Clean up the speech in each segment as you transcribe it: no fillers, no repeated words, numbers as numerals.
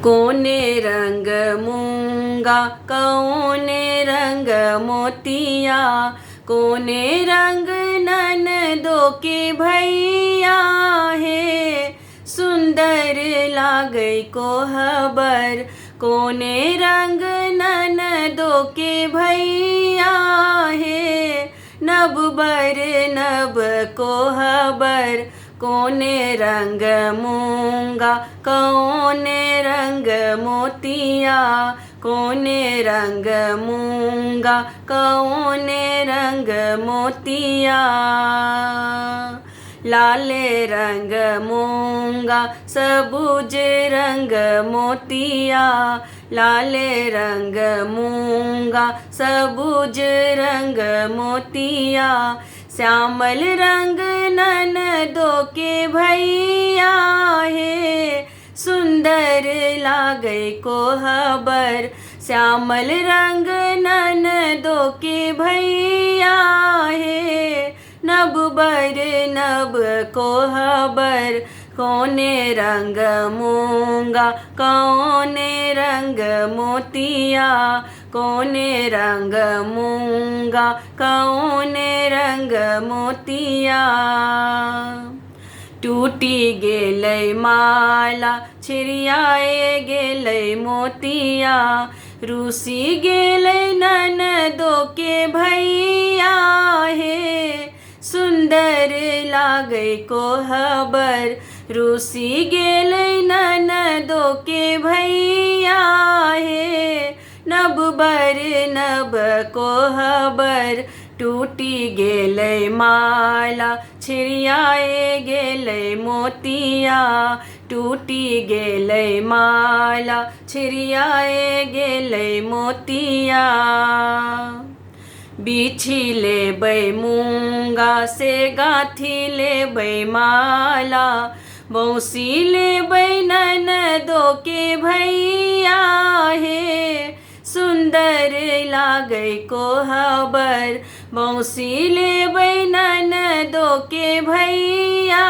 कोने रंग मूंगा कौने रंग मोतिया, कोने रंग ननदो के भैया है। सुंदर लागै कोहबर कोने रंग ननदो के भैया है। नब बर नब कोहबर कोने रंग मूंगा कौने रंग मोतिया, कोने रंग मूंगा कौने रंग मोतिया। लाल रंग मूंगा सबुज रंग मोतिया, लाल रंग मूंगा सबुज रंग मोतिया। श्यामल रंग ननदो के भैया है। सुंदर लागै कोहबर श्यामल रंग ननदो के भैया है। नब बर नब कोहबर कोने रंग मूंगा कौने रंग मोतिया, कोने रंग मूंगा कौने रंग मोतिया। टूटी गेलै माला छिरियाए गेलै मोतिया, रूसी गेलै ननदो के भैया है। सुंदर लागै कोहबर रूसी गेलै ननदो के भैया है। नब बर नब कोहबर टूटी गेलै माला छिरियाए गेलै मोतिया, टूटी गेलै माला छिरियाए गेलै मोतिया। बिछि लेबै मूंगा से गाथी लेबै माला, बौसी लेबै ननदो के भैया है। सुंदर लागै कोहबर बौसी लेबै ननदो के भैया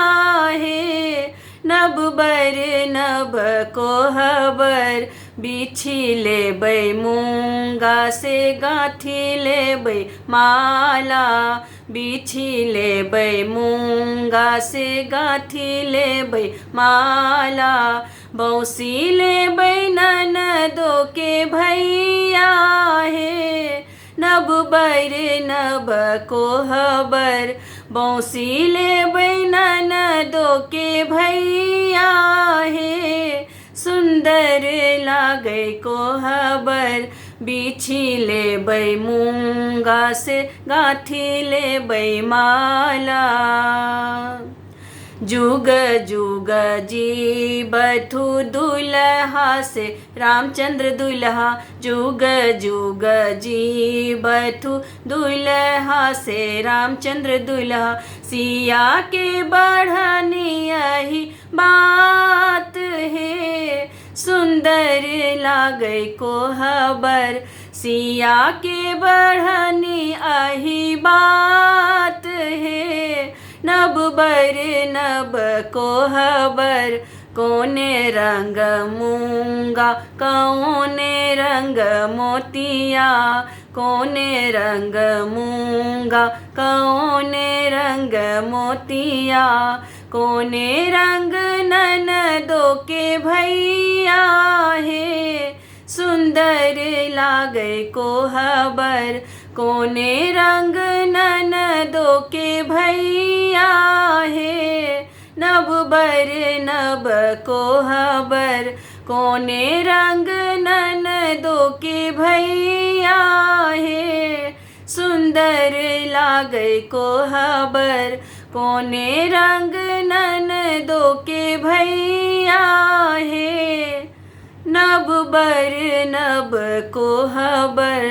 है। नब बर नब कोहबर बिछि लेबै मूंगा से गाथी लेबै माला, बिछि लेबै मूंगा से गाथी लेबै माला। बौसी लेबै ननदो के भैया है। नब बर नब कोहबर बौसी लेबै ननदो के भैया है। सुंदर लागै कोहबर बिछि लेबै मूंगा से गाथी लेबै माला। जुग जुग जीबथु दुल्हा से रामचंद्र दुल्हा, जुग जुग जीबथु दुल्हा से रामचंद्र दुल्हा। सिया के बढ़नी यही बात है। सुंदर लागै कोहबर सिया के बढ़नी यही बात है। नब बर नब कोहबर कोने रंग मूंगा कौने रंग मोतिया, कोने रंग मूंगा कौने रंग मोतिया। कोने रंग ननदो के भैया है। सुंदर लागै कोहबर कोने रंग ननदो के भैया है। नब बर नब कोहबर कोने रंग ननदो के भैया है। सुंदर लागै कोहबर कोने रंग ननदो के भैया है। नब बर नब कोहबर।